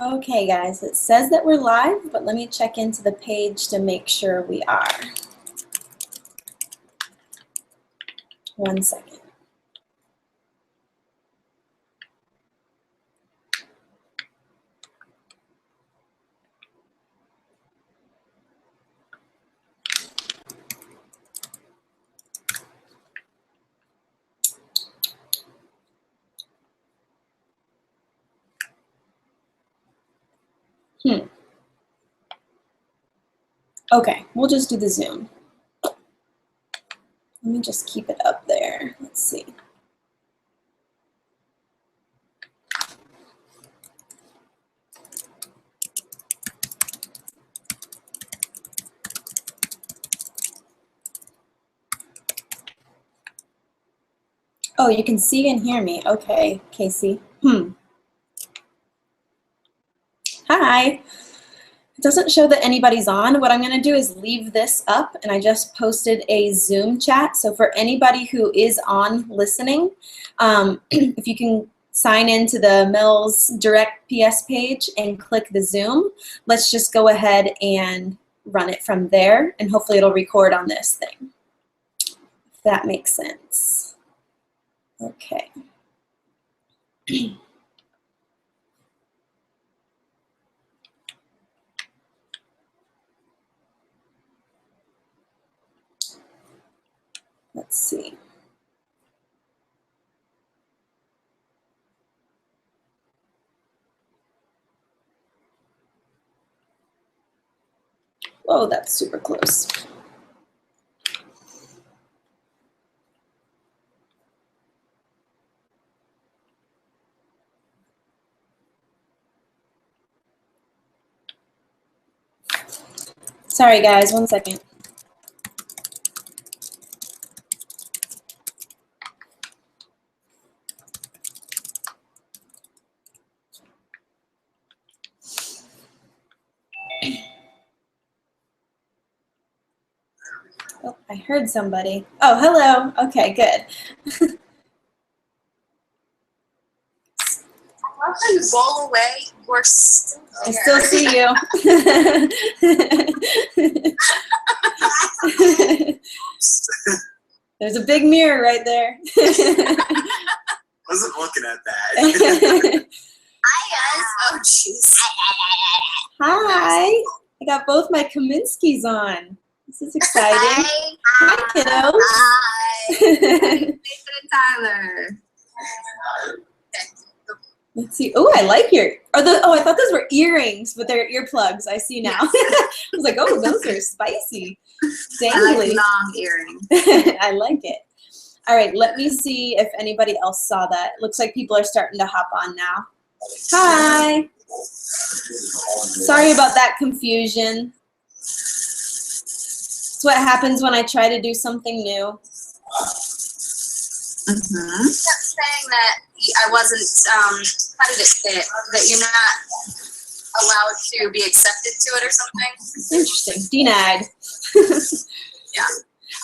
Okay, guys, it says that we're live, but let me check into the page to make sure we are. 1 second. Okay, we'll just do the Zoom. Let me just keep it up there. Let's see. Oh, you can see and hear me. Okay, Casey. Hi. It doesn't show that anybody's on. What I'm going to do is leave this up, and I just posted a Zoom chat. So for anybody who is on listening, if you can sign into the Mills Direct PS page and click the Zoom, let's just go ahead and run it from there, and hopefully it'll record on this thing, if that makes sense. Okay. Let's see. Whoa, that's super close. Sorry, guys, 1 second. Oh, I heard somebody. Oh, hello. Okay, good. How can you roll away? We're still I still see you. There's a big mirror right there. Wasn't looking at that. Hi, guys. Oh, jeez. Hi. I got both my Kaminskis on. This is exciting. Hi, kiddos. Hi. Nathan and Tyler. Let's see. Oh, I like your. Oh, I thought those were earrings, but they're earplugs. I see now. I was like, oh, those are spicy. Dangly. I like long earrings. I like it. All right, let me see if anybody else saw that. Looks like people are starting to hop on now. Hi. Sorry about that confusion. It's what happens when I try to do something new. I kept saying that I wasn't, how did it fit? That you're not allowed to be accepted to it or something. Interesting. Denied. Yeah.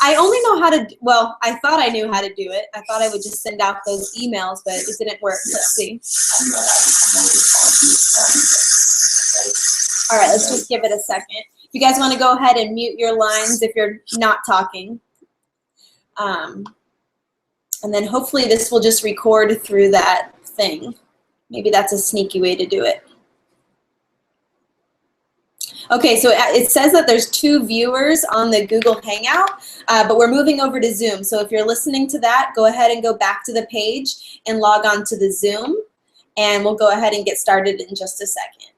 I only know how to, well, I thought I knew how to do it. I thought I would just send out those emails, but it didn't work. Let's see. All right, let's just give it a second. If you guys want to go ahead and mute your lines if you're not talking. And then hopefully this will just record through that thing. Maybe that's a sneaky way to do it. Okay, so it says that there's 2 viewers on the Google Hangout, but we're moving over to Zoom. So if you're listening to that, go ahead and go back to the page and log on to the Zoom, and we'll go ahead and get started in just a second.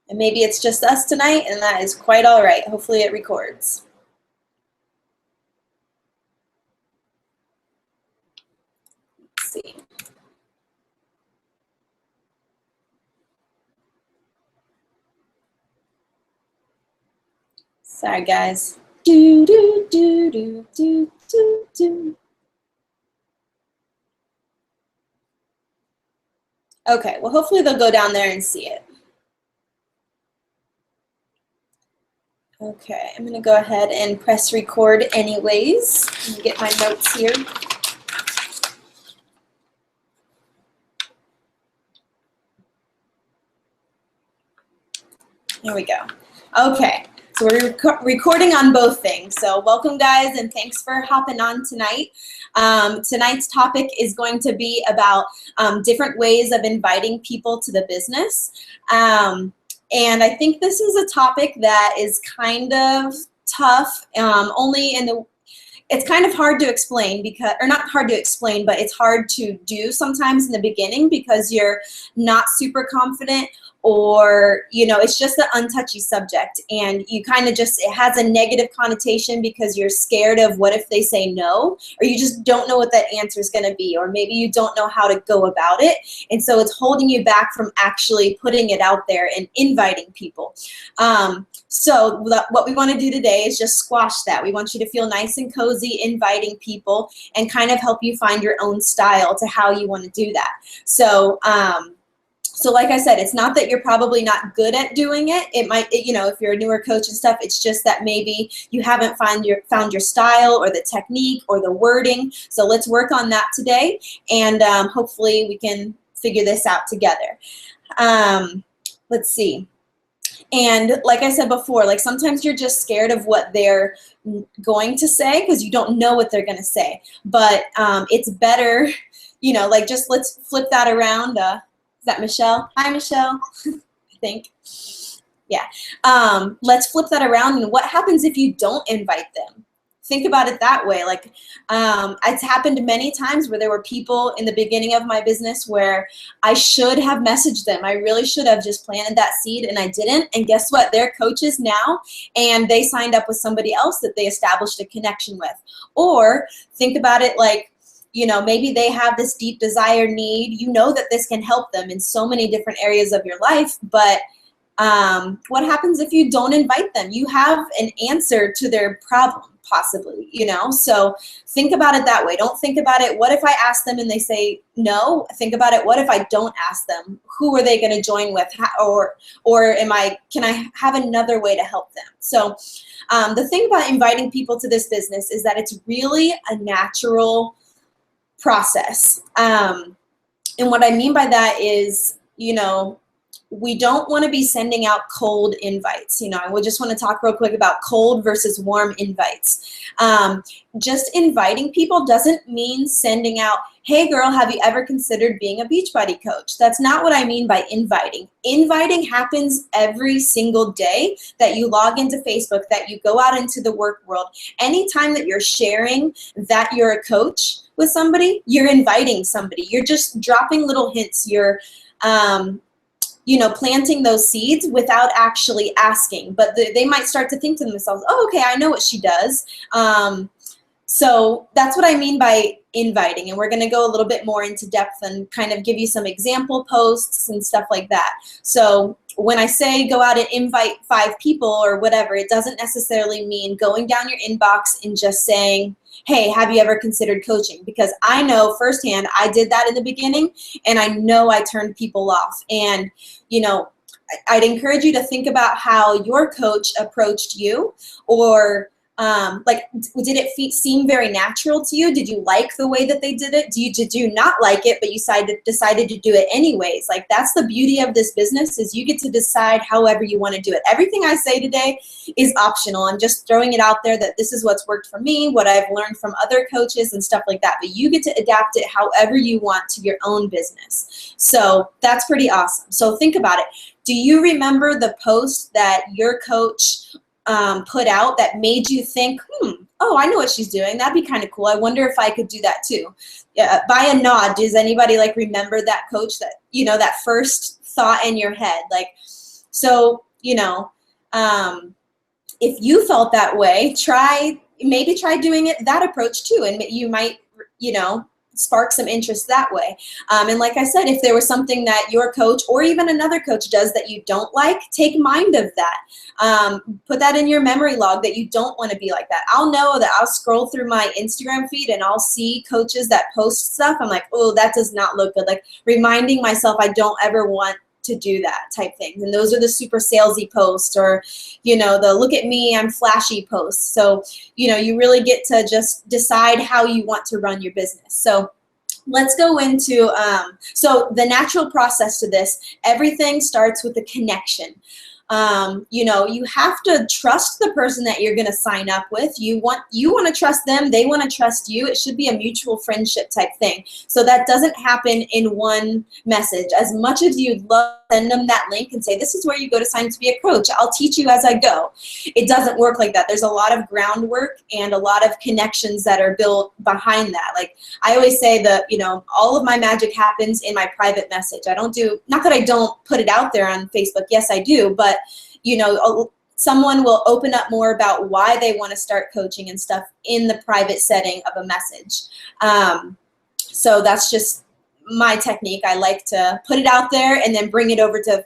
And maybe it's just us tonight, and that is quite all right. Hopefully it records. Let's see. Sorry, guys. Do, do, do, do, do, do, do. Okay, well, hopefully they'll go down there and see it. Okay, I'm going to go ahead and press record anyways. Let me get my notes here. There we go. Okay, so we're recording on both things. So welcome, guys, and thanks for hopping on tonight. Tonight's topic is going to be about different ways of inviting people to the business. And I think this is a topic that is kind of tough, it's kind of hard to explain because, or not hard to explain, but it's hard to do sometimes in the beginning because you're not super confident, or, you know, it's just an untouchy subject, and you kind of just, it has a negative connotation because you're scared of what if they say no, or you just don't know what that answer is going to be, or maybe you don't know how to go about it, and so it's holding you back from actually putting it out there and inviting people. So what we want to do today is just squash that. We want you to feel nice and cozy inviting people and kind of help you find your own style to how you want to do that. So, so like I said, it's not that you're probably not good at doing it. It might, you know, if you're a newer coach and stuff, it's just that maybe you haven't found your style or the technique or the wording. So let's work on that today, and hopefully we can figure this out together. Let's see. And like I said before, like sometimes you're just scared of what they're going to say because you don't know what they're going to say. But it's better, you know, like just let's flip that around. Is that Michelle? Hi, Michelle, I think. Yeah. Let's flip that around. And what happens if you don't invite them? Think about it that way. Like it's happened many times where there were people in the beginning of my business where I should have messaged them. I really should have just planted that seed, and I didn't. And guess what? They're coaches now, and they signed up with somebody else that they established a connection with. Or think about it like, you know, maybe they have this deep desire, need. You know that this can help them in so many different areas of your life, but what happens if you don't invite them? You have an answer to their problem, possibly, you know? So think about it that way. Don't think about it, what if I ask them and they say no? Think about it, what if I don't ask them? Who are they going to join with? Or can I have another way to help them? So the thing about inviting people to this business is that it's really a natural process. And what I mean by that is, you know, we don't want to be sending out cold invites. You know, I just want to talk real quick about cold versus warm invites. Just inviting people doesn't mean sending out, hey girl, have you ever considered being a Beachbody coach? That's not what I mean by inviting. Inviting happens every single day that you log into Facebook, that you go out into the work world. Anytime that you're sharing that you're a coach with somebody, you're inviting somebody. You're just dropping little hints. You're, you know, planting those seeds without actually asking. But they might start to think to themselves, oh, okay, I know what she does. So that's what I mean by inviting. And we're going to go a little bit more into depth and kind of give you some example posts and stuff like that. So when I say go out and invite 5 people or whatever, it doesn't necessarily mean going down your inbox and just saying, hey, have you ever considered coaching? Because I know firsthand, I did that in the beginning, and I know I turned people off. And, you know, I'd encourage you to think about how your coach approached you, or like, did it seem very natural to you? Did you like the way that they did it? Did you not like it, but you decided to do it anyways? Like, that's the beauty of this business, is you get to decide however you want to do it. Everything I say today is optional. I'm just throwing it out there that this is what's worked for me, what I've learned from other coaches and stuff like that. But you get to adapt it however you want to your own business. So that's pretty awesome. So think about it. Do you remember the post that your coach put out that made you think, oh, I know what she's doing. That'd be kind of cool. I wonder if I could do that too. By a nod, does anybody like remember that coach, that, you know, that first thought in your head? Like, so, you know, if you felt that way, maybe try doing it, that approach too. And you might, you know, spark some interest that way. And like I said, if there was something that your coach or even another coach does that you don't like, take mind of that. Put that in your memory log that you don't want to be like that. I'll know that I'll scroll through my Instagram feed and I'll see coaches that post stuff. I'm like, oh, that does not look good. Like, reminding myself I don't ever want to do that type things. And those are the super salesy posts, or, you know, the look at me, I'm flashy posts. So, you know, you really get to just decide how you want to run your business. So let's go into, so the natural process to this, everything starts with a connection. You know, you have to trust the person that you're going to sign up with. You want to trust them. They want to trust you. It should be a mutual friendship type thing. So that doesn't happen in one message. As much as you'd love to send them that link and say, this is where you go to sign up to be a coach. I'll teach you as I go. It doesn't work like that. There's a lot of groundwork and a lot of connections that are built behind that. Like I always say that, you know, all of my magic happens in my private message. I don't do, not that I don't put it out there on Facebook. Yes, I do. But, you know, someone will open up more about why they want to start coaching and stuff in the private setting of a message. So that's just my technique. I like to put it out there and then bring it over to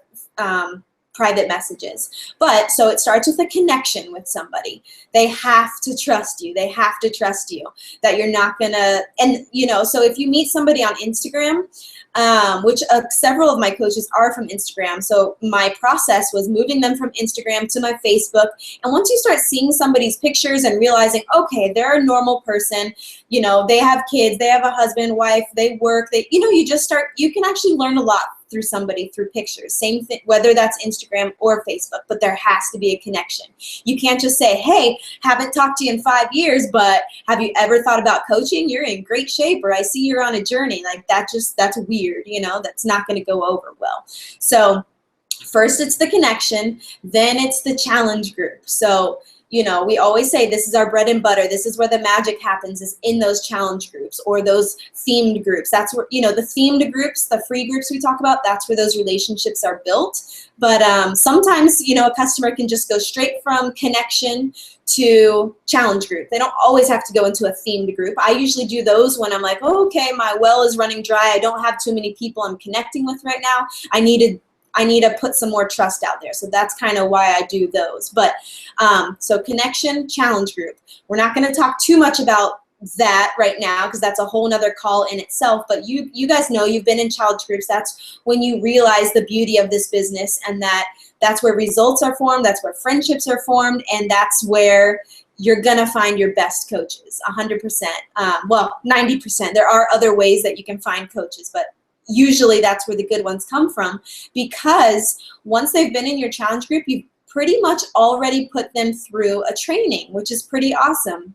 private messages. But so it starts with a connection with somebody. They have to trust you. They have to trust you that you're not gonna, and you know, so if you meet somebody on Instagram, which several of my coaches are from Instagram. So my process was moving them from Instagram to my Facebook. And once you start seeing somebody's pictures and realizing, okay, they're a normal person, you know, they have kids, they have a husband, wife, they work, you know, you just start, you can actually learn a lot through somebody through pictures. Same thing, whether that's Instagram or Facebook, but there has to be a connection. You can't just say, hey, haven't talked to you in 5 years, but have you ever thought about coaching? You're in great shape, or I see you're on a journey. Like that's weird, you know, that's not going to go over well. So first it's the connection, then it's the challenge group. So, you know, we always say this is our bread and butter. This is where the magic happens, is in those challenge groups or those themed groups. That's where, you know, the themed groups, the free groups we talk about, that's where those relationships are built. But sometimes, you know, a customer can just go straight from connection to challenge group. They don't always have to go into a themed group. I usually do those when I'm like, oh, okay, my well is running dry. I don't have too many people I'm connecting with right now. I need to put some more trust out there. So that's kind of why I do those. But so connection, challenge group. We're not going to talk too much about that right now because that's a whole nother call in itself. But you guys know, you've been in challenge groups. That's when you realize the beauty of this business, and that's where results are formed. That's where friendships are formed. And that's where you're going to find your best coaches, 100%. Well, 90%. There are other ways that you can find coaches, but usually that's where the good ones come from, because once they've been in your challenge group, you've pretty much already put them through a training, which is pretty awesome.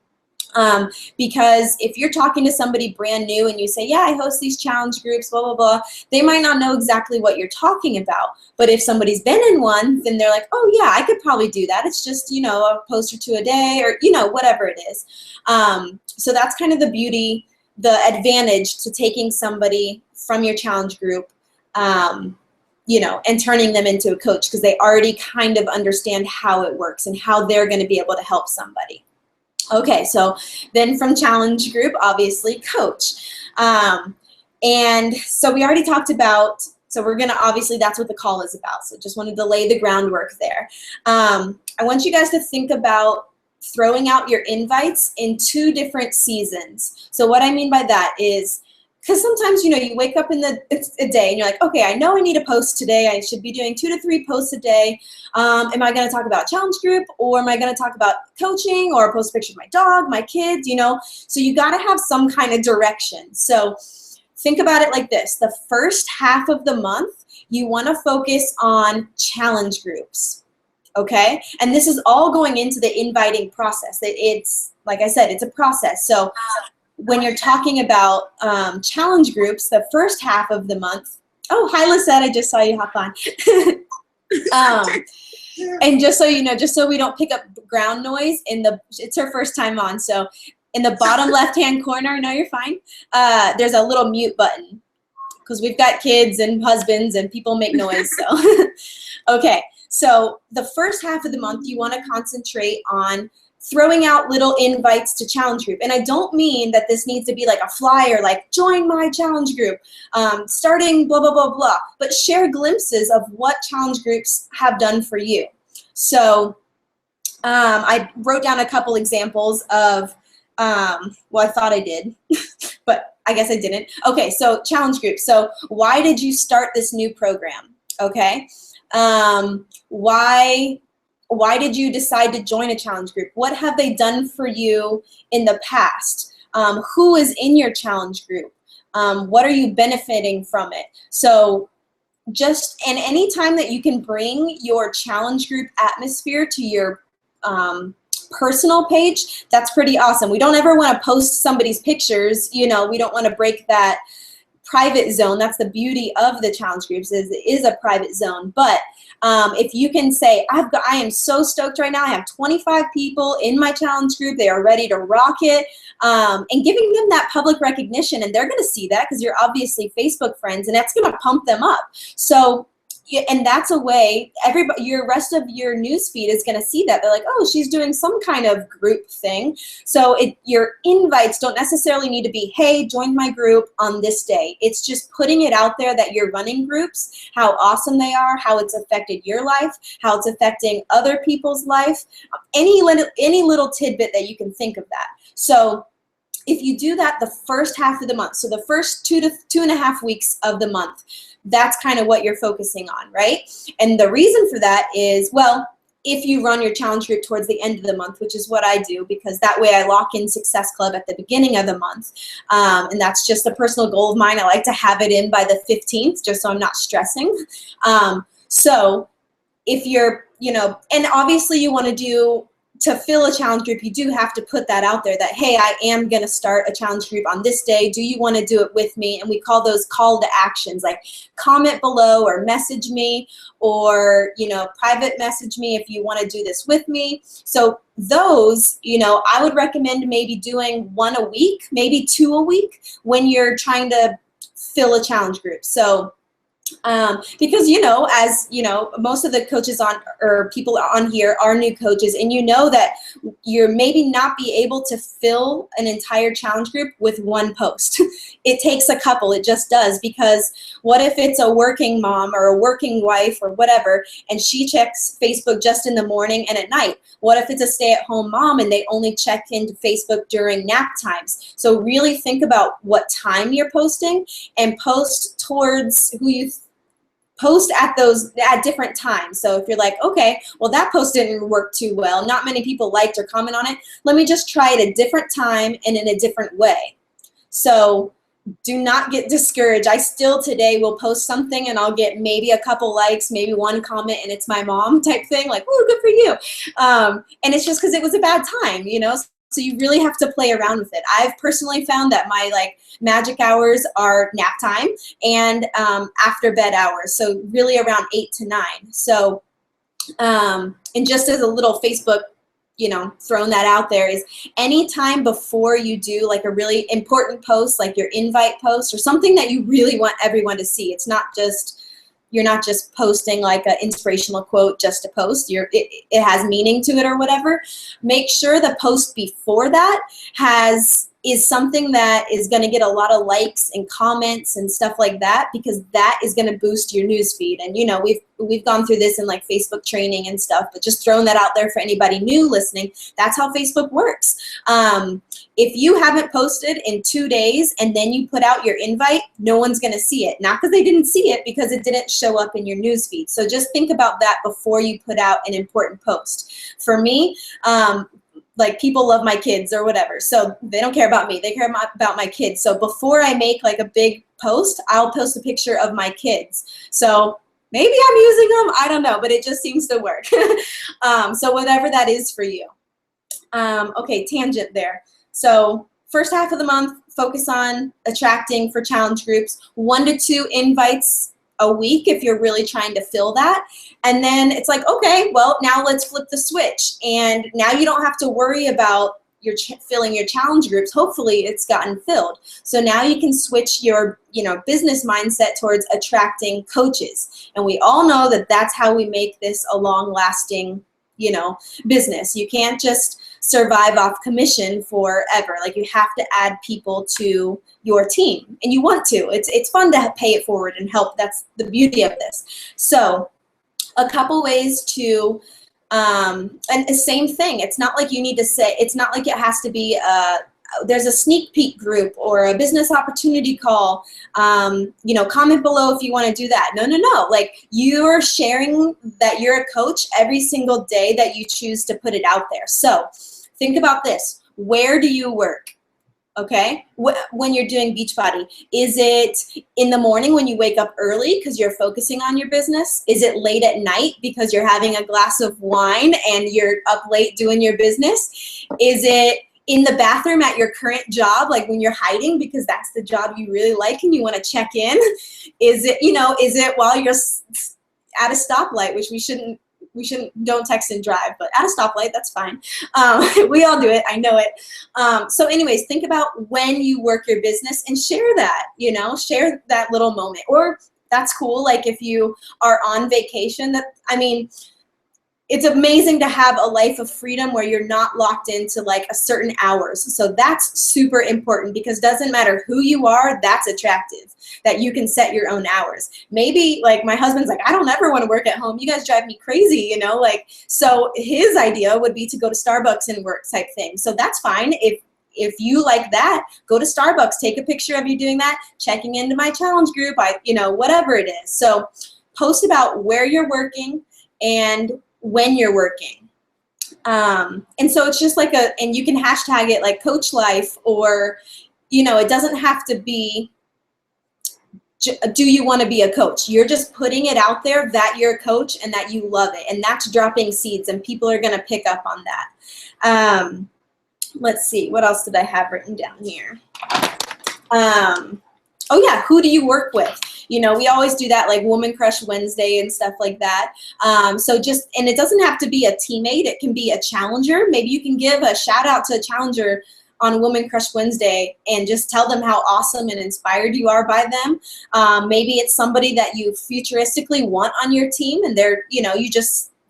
Because if you're talking to somebody brand new and you say, yeah, I host these challenge groups, blah, blah, blah, they might not know exactly what you're talking about. But if somebody's been in one, then they're like, oh yeah, I could probably do that. It's just, you know, a post or two a day, or, you know, whatever it is. So that's kind of the beauty, the advantage to taking somebody from your challenge group, you know, and turning them into a coach, because they already kind of understand how it works and how they're going to be able to help somebody. Okay, so then from challenge group, obviously coach. And so we already talked about, so we're going to, obviously that's what the call is about. So just wanted to lay the groundwork there. I want you guys to think about throwing out your invites in 2 different seasons. So what I mean by that is, because sometimes, you know, you wake up in a day and you're like, okay, I know I need a post today. I should be doing 2 to 3 posts a day. Am I going to talk about challenge group, or am I going to talk about coaching, or post a picture of my dog, my kids, you know? So you got to have some kind of direction. So think about it like this. The first half of the month, you want to focus on challenge groups. Okay? And this is all going into the inviting process. It's, like I said, it's a process. So when you're talking about challenge groups, the first half of the month, oh, hi, Lisette, I just saw you hop on. And just so you know, just so we don't pick up ground noise, it's her first time on, so in the bottom left-hand corner, no, you're fine, there's a little mute button, because we've got kids and husbands and people make noise, so. Okay, so the first half of the month, you want to concentrate on throwing out little invites to challenge group. And I don't mean that this needs to be like a flyer, like join my challenge group, starting blah, blah, blah, blah, but share glimpses of what challenge groups have done for you. So I wrote down a couple examples of, well, I thought I did, but I guess I didn't. Okay, so challenge group. So why did you start this new program? Okay, why did you decide to join a challenge group? What have they done for you in the past? Who is in your challenge group? What are you benefiting from it? So and any time that you can bring your challenge group atmosphere to your personal page, that's pretty awesome. We don't ever want to post somebody's pictures, we don't want to break that private zone. That's the beauty of the challenge groups, is it is a private zone. But if you can say, I am so stoked right now, I have 25 people in my challenge group, they are ready to rock it, and giving them that public recognition, and they're going to see that because you're obviously Facebook friends, and that's going to pump them up. So, and that's a way your rest of your news feed is going to see that. They're like, oh, she's doing some kind of group thing. So your invites don't necessarily need to be, hey, join my group on this day. It's just putting it out there that you're running groups, how awesome they are, how it's affected your life, how it's affecting other people's life, any little tidbit that you can think of that. So if you do that the first half of the month, so the first 2 to 2.5 weeks of the month, that's kind of what you're focusing on, right? And the reason for that is, well, if you run your challenge group towards the end of the month, which is what I do, because that way I lock in Success Club at the beginning of the month. And that's just a personal goal of mine. I like to have it in by the 15th, just so I'm not stressing. So if you're, and obviously you want to fill a challenge group, you do have to put that out there that, hey, I am going to start a challenge group on this day. Do you want to do it with me? And we call those call to actions, like comment below or message me, or, private message me if you want to do this with me. So those, I would recommend maybe doing 1 a week, maybe 2 a week when you're trying to fill a challenge group. So because, as most of the coaches or people on here are new coaches, and that you're maybe not be able to fill an entire challenge group with 1 post. It takes a couple, it just does, because what if it's a working mom or a working wife or whatever, and she checks Facebook just in the morning and at night? What if it's a stay-at-home mom and they only check into Facebook during nap times? So really think about what time you're posting, and post towards who you post at different times. So if you're like, okay, well, that post didn't work too well, not many people liked or comment on it, let me just try it a different time and in a different way. So do not get discouraged. I still today will post something and I'll get maybe a couple likes, maybe 1 comment, and it's my mom type thing, like, oh, good for you. And it's just because it was a bad time, So you really have to play around with it. I've personally found that my magic hours are nap time and after bed hours. So really around 8 to 9. So, and just as a little Facebook, throwing that out there, is anytime before you do like a really important post, like your invite post or something that you really want everyone to see. It's not just, you're not just posting like an inspirational quote just to post. It has meaning to it or whatever. Make sure the post before that is something that is going to get a lot of likes and comments and stuff like that, because that is going to boost your newsfeed. And we've gone through this in like Facebook training and stuff, but just throwing that out there for anybody new listening, that's how Facebook works. If you haven't posted in 2 days and then you put out your invite, no one's going to see it. Not because they didn't see it, because it didn't show up in your newsfeed. So just think about that before you put out an important post. For me, like people love my kids or whatever, so they don't care about me, they care about my kids. So before I make like a big post, I'll post a picture of my kids. So maybe I'm using them, I don't know, but it just seems to work. So whatever that is for you. Okay, tangent there. So first half of the month, focus on attracting for challenge groups, 1 to 2 invites a week if you're really trying to fill that. And then it's like, okay, well, now let's flip the switch. And now you don't have to worry about filling your challenge groups. Hopefully it's gotten filled. So now you can switch your business mindset towards attracting coaches. And we all know that that's how we make this a long-lasting business. You can't just survive off commission forever. Like, you have to add people to your team, and you want to. It's fun to pay it forward and help. That's the beauty of this. So a couple ways to, and the same thing. It's not like you need to say, it's not like it has to be there's a sneak peek group or a business opportunity call. Comment below if you want to do that. No. Like, you're sharing that you're a coach every single day that you choose to put it out there. So think about this. Where do you work? Okay, when you're doing Beachbody? Is it in the morning when you wake up early because you're focusing on your business? Is it late at night because you're having a glass of wine and you're up late doing your business? Is it in the bathroom at your current job, like when you're hiding because that's the job you really like and you want to check in? Is it, is it while you're at a stoplight, which we shouldn't, don't text and drive, but at a stoplight, that's fine. We all do it, I know it. So anyways, think about when you work your business and share that, share that little moment. Or that's cool, like if you are on vacation, it's amazing to have a life of freedom where you're not locked into like a certain hours. So that's super important because it doesn't matter who you are, that's attractive, that you can set your own hours. Maybe like my husband's like, I don't ever want to work at home. You guys drive me crazy, so his idea would be to go to Starbucks and work type thing. So that's fine. If you like that, go to Starbucks, take a picture of you doing that, checking into my challenge group, whatever it is. So post about where you're working and when you're working. And so it's just like and you can hashtag it like Coach Life, or, it doesn't have to be, do you want to be a coach? You're just putting it out there that you're a coach and that you love it. And that's dropping seeds and people are going to pick up on that. Let's see, what else did I have written down here? Oh yeah, who do you work with? We always do that, like Woman Crush Wednesday and stuff like that. And it doesn't have to be a teammate. It can be a challenger. Maybe you can give a shout out to a challenger on Woman Crush Wednesday and just tell them how awesome and inspired you are by them. Maybe it's somebody that you futuristically want on your team and they're,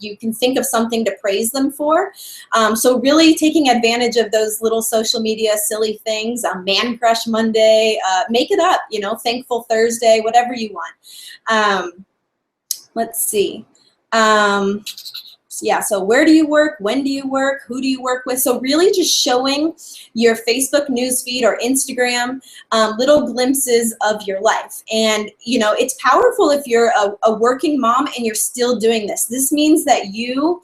you can think of something to praise them for. So really taking advantage of those little social media silly things, Man Crush Monday, make it up, Thankful Thursday, whatever you want. Let's see. Yeah, so where do you work? When do you work? Who do you work with? So really just showing your Facebook newsfeed or Instagram little glimpses of your life. And, it's powerful if you're a working mom and you're still doing this. This means that you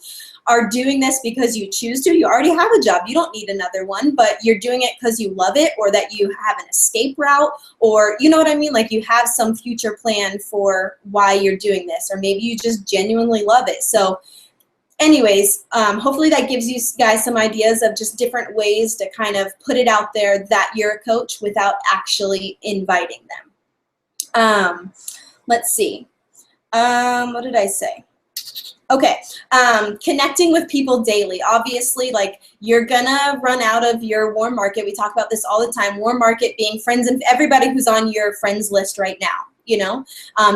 are doing this because you choose to. You already have a job. You don't need another one, but you're doing it because you love it or that you have an escape route or, you know what I mean? Like you have some future plan for why you're doing this, or maybe you just genuinely love it. So anyways, hopefully that gives you guys some ideas of just different ways to kind of put it out there that you're a coach without actually inviting them. Let's see. What did I say? Okay, connecting with people daily. Obviously, like you're gonna run out of your warm market. We talk about this all the time. Warm market being friends and everybody who's on your friends list right now.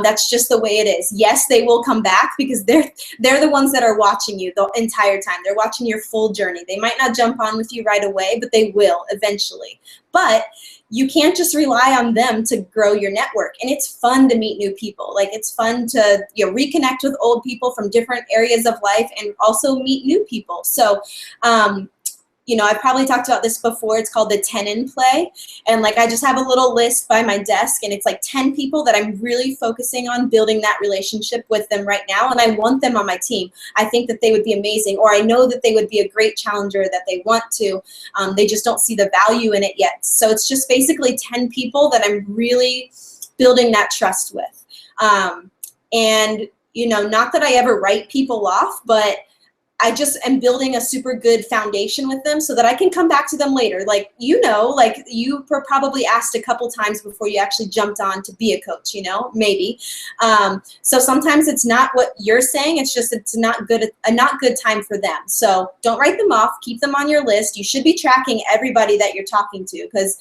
That's just the way it is. Yes, they will come back because they're the ones that are watching you the entire time. They're watching your full journey. They might not jump on with you right away, but they will eventually. But you can't just rely on them to grow your network. And it's fun to meet new people. Like it's fun to reconnect with old people from different areas of life and also meet new people. So I've probably talked about this before. It's called the 10 in play. And like, I just have a little list by my desk and it's like 10 people that I'm really focusing on building that relationship with them right now. And I want them on my team. I think that they would be amazing, or I know that they would be a great challenger, that they want to. They just don't see the value in it yet. So it's just basically 10 people that I'm really building that trust with. And, not that I ever write people off, but I just am building a super good foundation with them so that I can come back to them later. Like, you were probably asked a couple times before you actually jumped on to be a coach, maybe. So sometimes it's not what you're saying. It's just, it's a not good time for them. So don't write them off. Keep them on your list. You should be tracking everybody that you're talking to because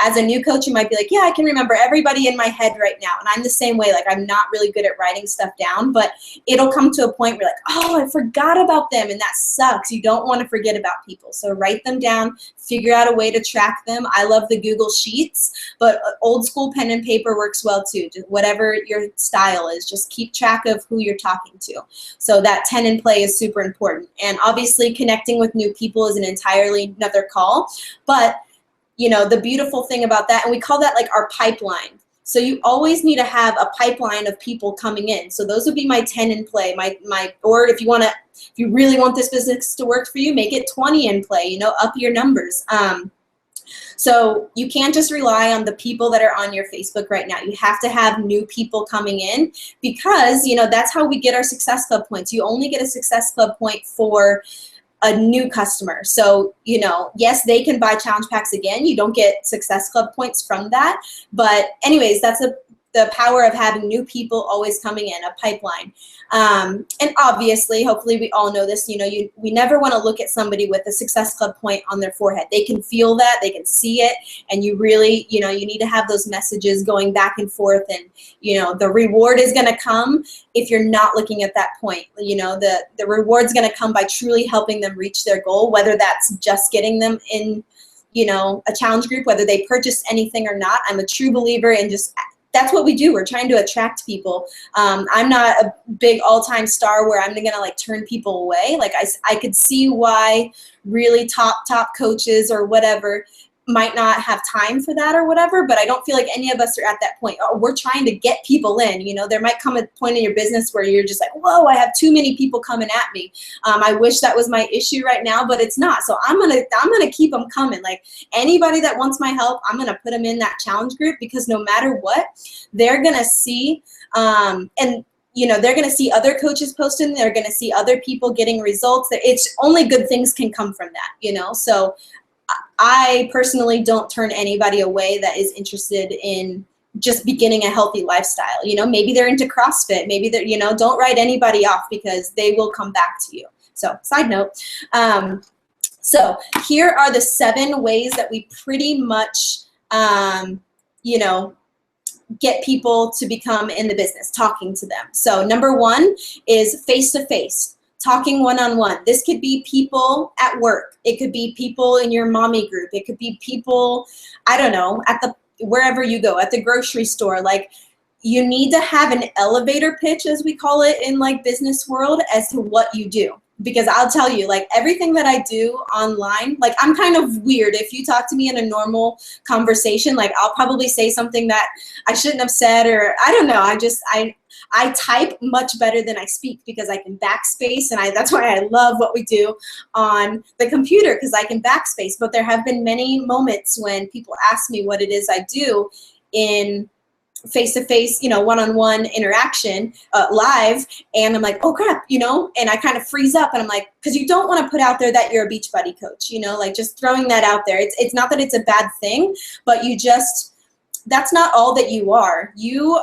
as a new coach, you might be like, yeah, I can remember everybody in my head right now. And I'm the same way. Like, I'm not really good at writing stuff down, but it'll come to a point where like, oh, I forgot about them. And that sucks. You don't want to forget about people. So write them down, figure out a way to track them. I love the Google Sheets, but old school pen and paper works well too. Just whatever your style is, just keep track of who you're talking to. So that 10 in play is super important. And obviously connecting with new people is an entirely another call, but the beautiful thing about that, and we call that like our pipeline. So you always need to have a pipeline of people coming in. So those would be my 10 in play. Or if you really want this business to work for you, make it 20 in play, up your numbers. So you can't just rely on the people that are on your Facebook right now. You have to have new people coming in, because, you know, that's how we get our Success Club points. You only get a Success Club point for a new customer. So, you know, yes, they can buy challenge packs again. You don't get Success Club points from that. But anyways, that's the power of having new people always coming in, a pipeline. And obviously, hopefully we all know this, you know, we never want to look at somebody with a Success Club point on their forehead. They can feel that, they can see it, and you really, you know, you need to have those messages going back and forth, and, you know, the reward is going to come if you're not looking at that point. You know, the reward's going to come by truly helping them reach their goal, whether that's just getting them in, you know, a challenge group, whether they purchased anything or not. I'm a true believer in just, that's what we do. We're trying to attract people. I'm not a big all-time star where I'm gonna like turn people away. Like I could see why really top coaches or whatever might not have time for that or whatever, but I don't feel like any of us are at that point. Oh, we're trying to get people in. You know, there might come a point in your business where you're just like, whoa, I have too many people coming at me. I wish that was my issue right now, but it's not. So I'm gonna keep them coming. Like anybody that wants my help, I'm gonna put them in that challenge group, because no matter what, they're gonna see, and you know, they're going to see other coaches posting, they're going to see other people getting results. It's only good things can come from that, you know? So I personally don't turn anybody away that is interested in just beginning a healthy lifestyle. You know, maybe they're into CrossFit, maybe they're, you know, don't write anybody off, because they will come back to you. So side note. So here are the 7 ways that we pretty much, you know, get people to become in the business, talking to them. So number 1 is face-to-face, talking one-on-one. This could be people at work. It could be people in your mommy group. It could be people, I don't know, at the, wherever you go, at the grocery store. Like, you need to have an elevator pitch, as we call it in like business world, as to what you do. Because I'll tell you, like everything that I do online, like I'm kind of weird. If you talk to me in a normal conversation, like I'll probably say something that I shouldn't have said, or I don't know. I type much better than I speak, because I can backspace, and that's why I love what we do on the computer, because I can backspace. But there have been many moments when people ask me what it is I do in face-to-face, you know, one-on-one interaction live, and I'm like, oh crap, you know, and I kind of freeze up, and I'm like, because you don't want to put out there that you're a Beachbody coach, you know, like just throwing that out there. It's not that it's a bad thing, but you just, that's not all that you are. You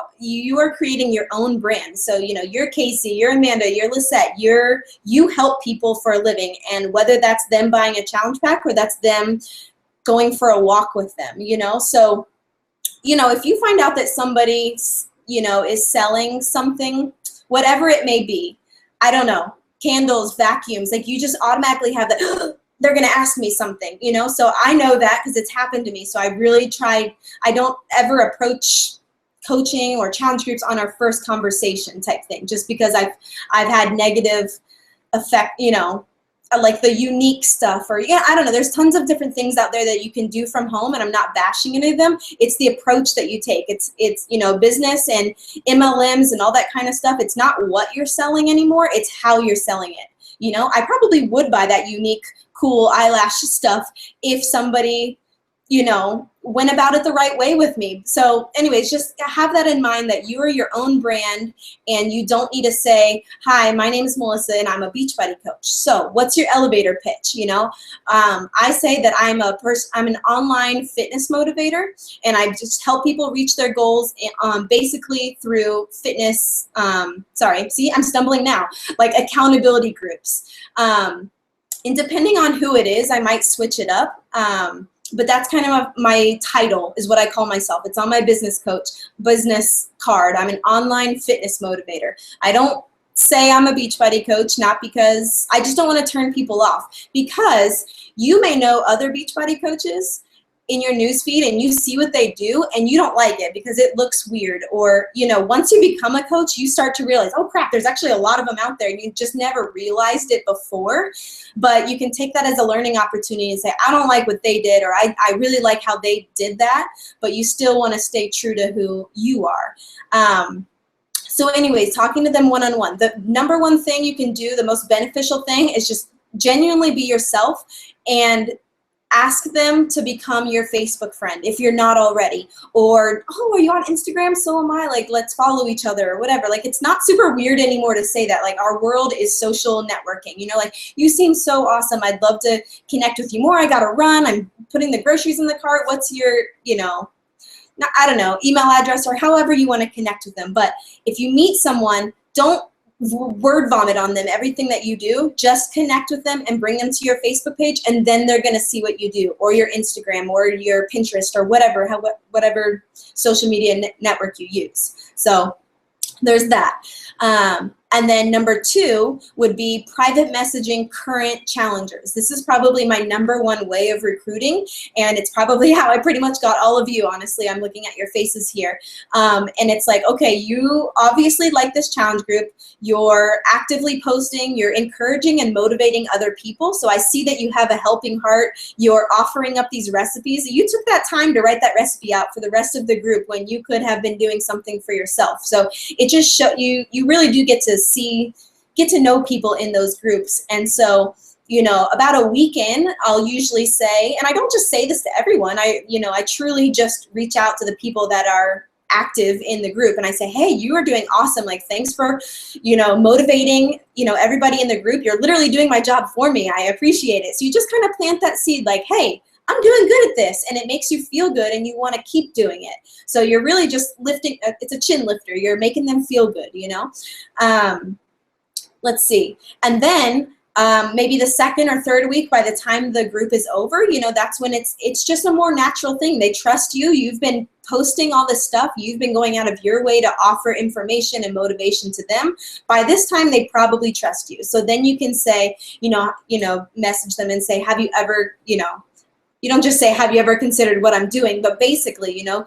are creating your own brand. So, you know, you're Casey, you're Amanda, you're Lisette, you help people for a living, and whether that's them buying a challenge pack or that's them going for a walk with them, you know. So, you know, if you find out that somebody, you know, is selling something, whatever it may be, I don't know, candles, vacuums, like you just automatically have that, they're going to ask me something, you know? So I know that because it's happened to me. So I really tried, I don't ever approach coaching or challenge groups on our first conversation type thing, just because I've had negative effect, you know, like the unique stuff, or yeah, I don't know, there's tons of different things out there that you can do from home, and I'm not bashing any of them. It's the approach that you take. It's you know, business and MLMs and all that kind of stuff. It's not what you're selling anymore, it's how you're selling it. You know, I probably would buy that unique, cool eyelash stuff if somebody, you know, went about it the right way with me. So anyways, just have that in mind, that you are your own brand, and you don't need to say, hi, my name is Melissa and I'm a Beachbody coach. So what's your elevator pitch? You know, I say that I'm an online fitness motivator, and I just help people reach their goals basically through fitness, see, I'm stumbling now, like accountability groups. And depending on who it is, I might switch it up. But that's kind of my title, is what I call myself. It's on my business card. I'm an online fitness motivator. I don't say I'm a Beachbody coach, not because, I just don't want to turn people off, because you may know other Beachbody coaches in your newsfeed and you see what they do and you don't like it because it looks weird. Or, you know, once you become a coach, you start to realize, oh crap, there's actually a lot of them out there and you just never realized it before. But you can take that as a learning opportunity and say, I don't like what they did, or I really like how they did that, but you still want to stay true to who you are. So anyways, talking to them one-on-one. The number one thing you can do, the most beneficial thing, is just genuinely be yourself and ask them to become your Facebook friend if you're not already. Or, oh, are you on Instagram? So am I. Like, let's follow each other or whatever. Like, it's not super weird anymore to say that. Like, our world is social networking. You know, like, you seem so awesome. I'd love to connect with you more. I got to run. I'm putting the groceries in the cart. What's your, you know, I don't know, email address or however you want to connect with them. But if you meet someone, don't word vomit on them everything that you do. Just connect with them and bring them to your Facebook page, and then they're going to see what you do, or your Instagram or your Pinterest or whatever social media network you use. So there's that. And then number 2 would be private messaging current challengers. This is probably my #1 way of recruiting, and it's probably how I pretty much got all of you, honestly. I'm looking at your faces here. And it's like, okay, you obviously like this challenge group. You're actively posting. You're encouraging and motivating other people. So I see that you have a helping heart. You're offering up these recipes. You took that time to write that recipe out for the rest of the group when you could have been doing something for yourself. So it just shows you really do get to know people in those groups. And so, you know, about a week in, I'll usually say, and I don't just say this to everyone, I truly just reach out to the people that are active in the group, and I say, hey, you are doing awesome. Like, thanks for, you know, motivating, you know, everybody in the group. You're literally doing my job for me. I appreciate it. So you just kind of plant that seed, like, hey, I'm doing good at this, and it makes you feel good and you want to keep doing it. So you're really just lifting, it's a chin lifter. You're making them feel good, you know? Let's see. And then maybe the 2nd or 3rd week, by the time the group is over, you know, that's when it's just a more natural thing. They trust you. You've been posting all this stuff. You've been going out of your way to offer information and motivation to them. By this time, they probably trust you. So then you can say, you know, message them and say, have you ever, you know, you don't just say, have you ever considered what I'm doing? But basically, you know,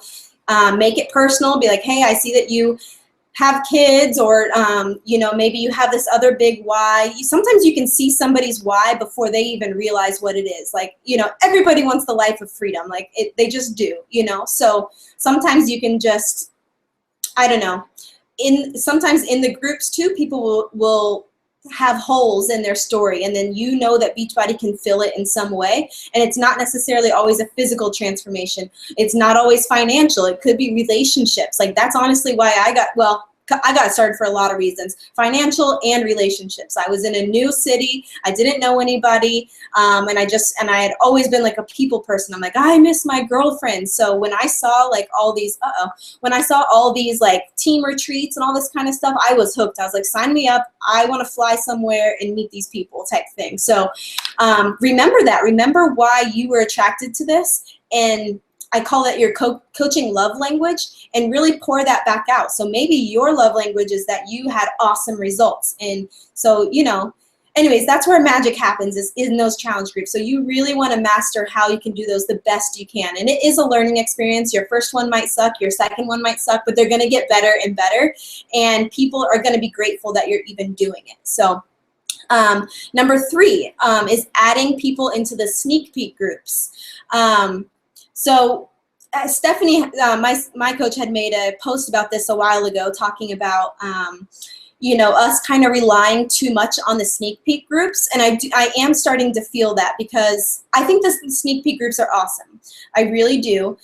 make it personal. Be like, hey, I see that you have kids, or, you know, maybe you have this other big why. Sometimes you can see somebody's why before they even realize what it is. Like, you know, everybody wants the life of freedom. Like, they just do, you know. So sometimes you can just, I don't know. Sometimes in the groups too, people will have holes in their story, and then you know that Beachbody can fill it in some way. And it's not necessarily always a physical transformation. It's not always financial. It could be relationships. Like, that's honestly why I got started for a lot of reasons, financial and relationships. I was in a new city. I didn't know anybody. And I had always been like a people person. I'm like, I miss my girlfriend. So when I saw like all these, like team retreats and all this kind of stuff, I was hooked. I was like, sign me up. I want to fly somewhere and meet these people type thing. So remember that. Remember why you were attracted to this, and I call it your coaching love language, and really pour that back out. So maybe your love language is that you had awesome results. And so, you know, anyways, that's where magic happens, is in those challenge groups. So you really want to master how you can do those the best you can. And it is a learning experience. Your first one might suck, your second one might suck, but they're going to get better and better. And people are going to be grateful that you're even doing it. So number 3 is adding people into the sneak peek groups. So Stephanie, my coach, had made a post about this a while ago, talking about, you know, us kind of relying too much on the sneak peek groups. And I am starting to feel that, because I think the sneak peek groups are awesome. I really do.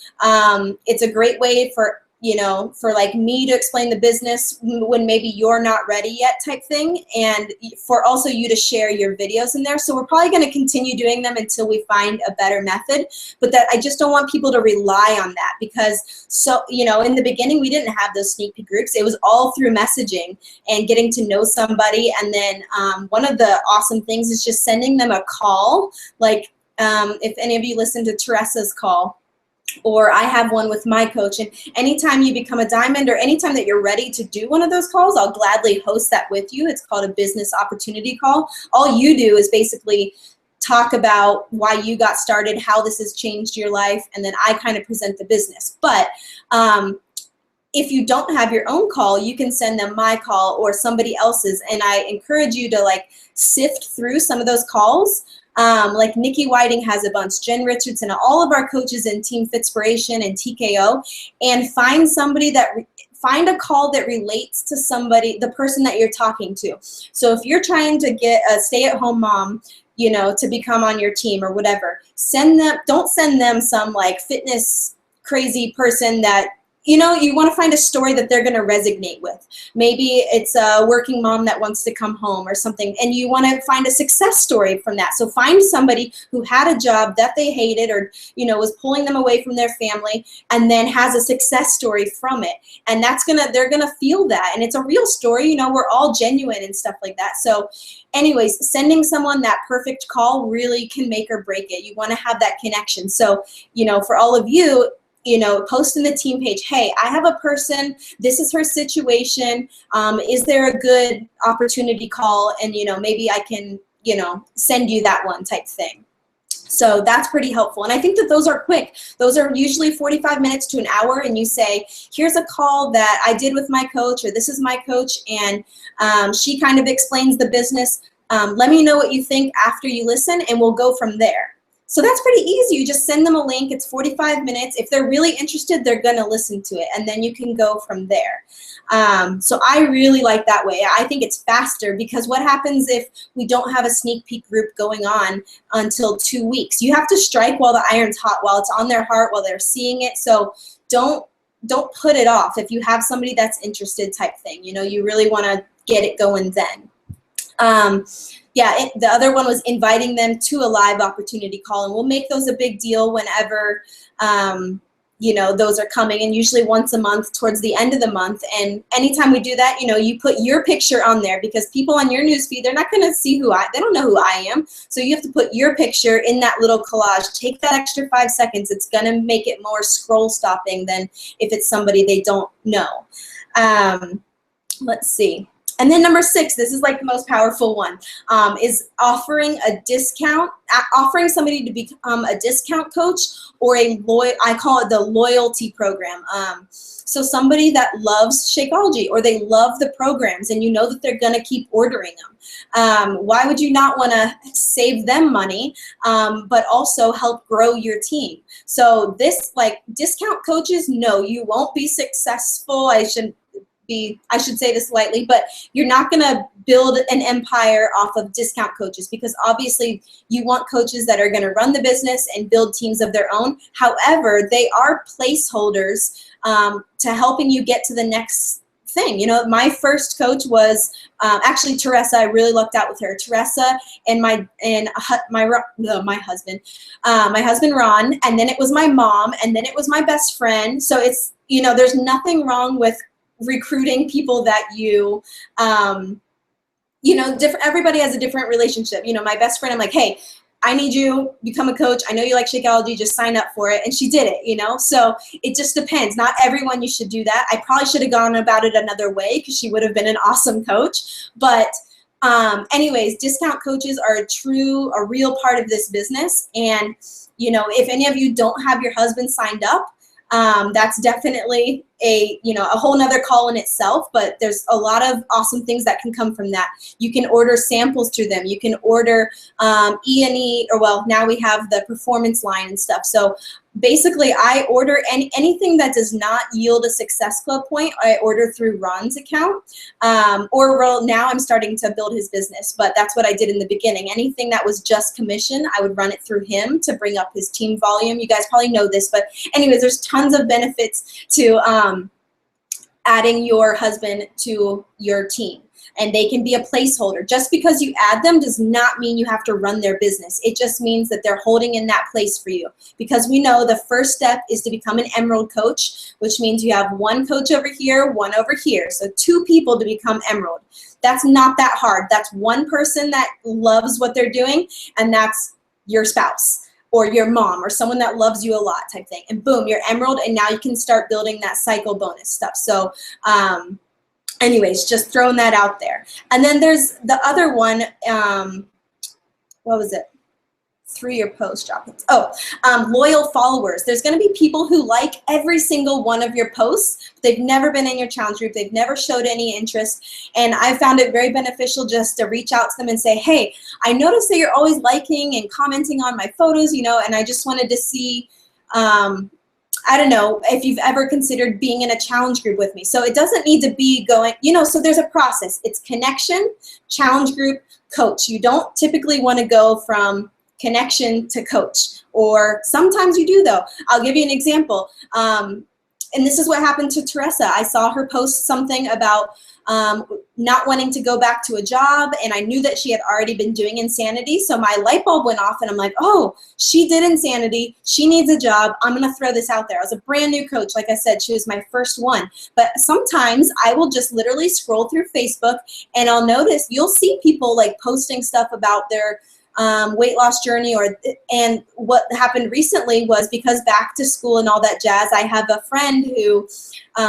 It's a great way for, you know, for like me to explain the business when maybe you're not ready yet type thing, and for also you to share your videos in there. So we're probably going to continue doing them until we find a better method, but that I just don't want people to rely on that, because, so, you know, in the beginning we didn't have those sneak peek groups. It was all through messaging and getting to know somebody. And then one of the awesome things is just sending them a call. Like if any of you listen to Teresa's call, or I have one with my coach, and anytime you become a diamond, or anytime that you're ready to do one of those calls, I'll gladly host that with you. It's called a business opportunity call. All you do is basically talk about why you got started, how this has changed your life, and then I kind of present the business. But if you don't have your own call, you can send them my call or somebody else's, and I encourage you to like sift through some of those calls. Like Nikki Whiting has a bunch, Jen Richardson, all of our coaches in Team Fitspiration and TKO, and find somebody that, find a call that relates to somebody, the person that you're talking to. So if you're trying to get a stay-at-home mom you know, to become on your team or whatever. Don't send them some like fitness crazy person that, you know, you want to find a story that they're going to resonate with. Maybe it's a working mom that wants to come home or something, and you want to find a success story from that. So find somebody who had a job that they hated, or, you know, was pulling them away from their family, and then has a success story from it. And they're going to feel that. And it's a real story. You know, we're all genuine and stuff like that. So anyways, sending someone that perfect call really can make or break it. You want to have that connection. So, you know, for all of you, you know, post in the team page, hey, I have a person, this is her situation. Is there a good opportunity call? And, you know, maybe I can, you know, send you that one type thing. So that's pretty helpful. And I think that those are quick. Those are usually 45 minutes to an hour. And you say, here's a call that I did with my coach, or this is my coach, and she kind of explains the business. Let me know what you think after you listen, and we'll go from there. So that's pretty easy. You just send them a link. It's 45 minutes. If they're really interested, they're going to listen to it, and then you can go from there. So I really like that way. I think it's faster, because what happens if we don't have a sneak peek group going on until 2 weeks? You have to strike while the iron's hot, while it's on their heart, while they're seeing it. So don't put it off if you have somebody that's interested type thing. You know, you really want to get it going then. The other one was inviting them to a live opportunity call, and we'll make those a big deal whenever, you know, those are coming, and usually once a month towards the end of the month. And anytime we do that, you know, you put your picture on there, because people on your newsfeed, they're not going to see they don't know who I am. So you have to put your picture in that little collage. Take that extra 5 seconds. It's going to make it more scroll stopping than if it's somebody they don't know. Let's see. And then number 6, this is like the most powerful one, is offering a discount, offering somebody to become a discount coach, or I call it the loyalty program. So somebody that loves Shakeology, or they love the programs, and you know that they're going to keep ordering them. Why would you not want to save them money, but also help grow your team? So this, like, discount coaches, no, you won't be successful. I should say this lightly, but you're not going to build an empire off of discount coaches, because obviously you want coaches that are going to run the business and build teams of their own. However, they are placeholders to helping you get to the next thing. You know, my first coach was actually Teresa. I really lucked out with her. Teresa and my husband Ron, and then it was my mom, and then it was my best friend. So it's, you know, there's nothing wrong with recruiting people that you know, everybody has a different relationship. You know, my best friend, I'm like, hey, I need you, become a coach. I know you like Shakeology, just sign up for it. And she did it, you know? So it just depends. Not everyone you should do that. I probably should have gone about it another way, because she would have been an awesome coach. But anyways, discount coaches are a real part of this business. And, you know, if any of you don't have your husband signed up, that's definitely a whole nother call in itself, but there's a lot of awesome things that can come from that. You can order samples through them. You can order E&E, or, well, now we have the performance line and stuff. So basically, I order anything that does not yield a Success Club point. I order through Ron's account, now I'm starting to build his business, but that's what I did in the beginning. Anything that was just commission, I would run it through him to bring up his team volume. You guys probably know this, but anyways, there's tons of benefits to adding your husband to your team. And they can be a placeholder. Just because you add them does not mean you have to run their business. It just means that they're holding in that place for you. Because we know the first step is to become an Emerald coach, which means you have one coach over here, one over here. So 2 people to become Emerald. That's not that hard. That's one person that loves what they're doing, and that's your spouse, or your mom, or someone that loves you a lot type thing. And boom, you're Emerald, and now you can start building that cycle bonus stuff. So anyways, just throwing that out there. And then there's the other one, what was it? 3-year post drop-ins. Loyal followers. There's going to be people who like every single one of your posts. They've never been in your challenge group. They've never showed any interest. And I found it very beneficial just to reach out to them and say, hey, I noticed that you're always liking and commenting on my photos, you know, and I just wanted to see, I don't know if you've ever considered being in a challenge group with me. So it doesn't need to be going, so there's a process. It's connection, challenge group, coach. You don't typically want to go from connection to coach, or sometimes you do though. I'll give you an example. And this is what happened to Teresa. I saw her post something about not wanting to go back to a job, and I knew that she had already been doing Insanity, so my light bulb went off, and I'm like, oh, she did Insanity, she needs a job, I'm gonna throw this out there. I was a brand new coach, like I said, she was my first one, but sometimes I will just literally scroll through Facebook, and I'll notice, you'll see people like posting stuff about their weight loss journey, and what happened recently was, because back to school and all that jazz, I have a friend who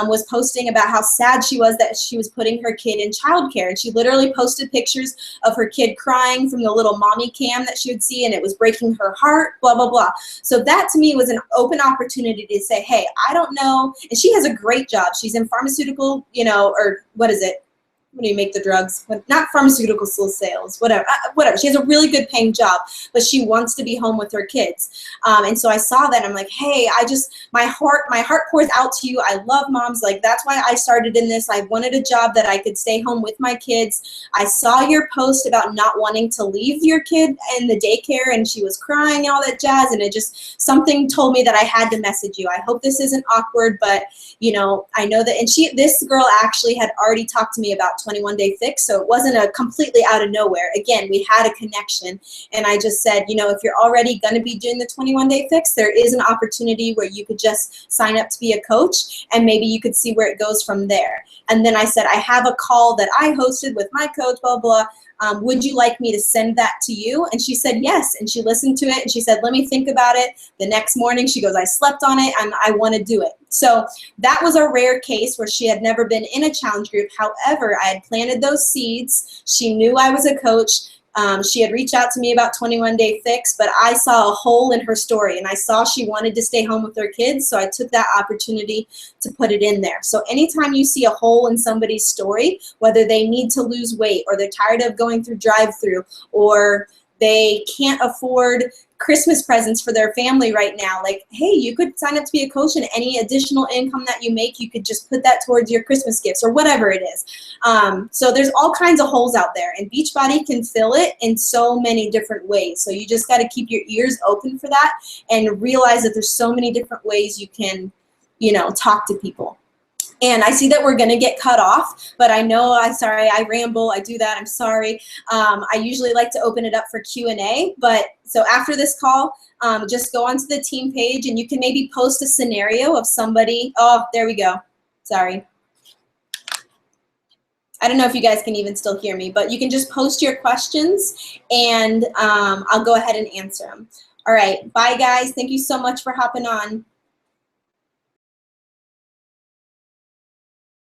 was posting about how sad she was that she was putting her kid in childcare, and she literally posted pictures of her kid crying from the little mommy cam that she would see, and it was breaking her heart, blah, blah, blah. So that to me was an open opportunity to say, hey, I don't know, and she has a great job. She's in pharmaceutical, or what is it? When do you make the drugs? Not pharmaceutical sales, whatever. She has a really good paying job, but she wants to be home with her kids. And so I saw that. I'm like, hey, my heart pours out to you. I love moms. Like, that's why I started in this. I wanted a job that I could stay home with my kids. I saw your post about not wanting to leave your kid in the daycare, and she was crying and all that jazz. And something told me that I had to message you. I hope this isn't awkward, but I know that, and this girl actually had already talked to me about 21 Day Fix, so it wasn't a completely out of nowhere. Again, we had a connection, and I just said, if you're already going to be doing the 21 Day Fix, there is an opportunity where you could just sign up to be a coach, and maybe you could see where it goes from there. And then I said, I have a call that I hosted with my coach, blah, blah. Would you like me to send that to you? And she said yes, and she listened to it, and she said, let me think about it. The next morning, she goes, I slept on it, and I want to do it. So that was a rare case where she had never been in a challenge group. However, I had planted those seeds. She knew I was a coach. She had reached out to me about 21 Day Fix, but I saw a hole in her story, and I saw she wanted to stay home with her kids, so I took that opportunity to put it in there. So anytime you see a hole in somebody's story, whether they need to lose weight, or they're tired of going through drive-through, or they can't afford Christmas presents for their family right now, like, hey, you could sign up to be a coach, and any additional income that you make, you could just put that towards your Christmas gifts or whatever it is. So there's all kinds of holes out there, and Beachbody can fill it in so many different ways. So you just got to keep your ears open for that and realize that there's so many different ways you can, talk to people. And I see that we're going to get cut off, but I know, sorry, I ramble, I do that, I'm sorry. I usually like to open it up for Q&A, but so after this call, just go onto the team page, and you can maybe post a scenario of somebody. Oh, there we go. Sorry. I don't know if you guys can even still hear me, but you can just post your questions, and I'll go ahead and answer them. All right, bye guys. Thank you so much for hopping on.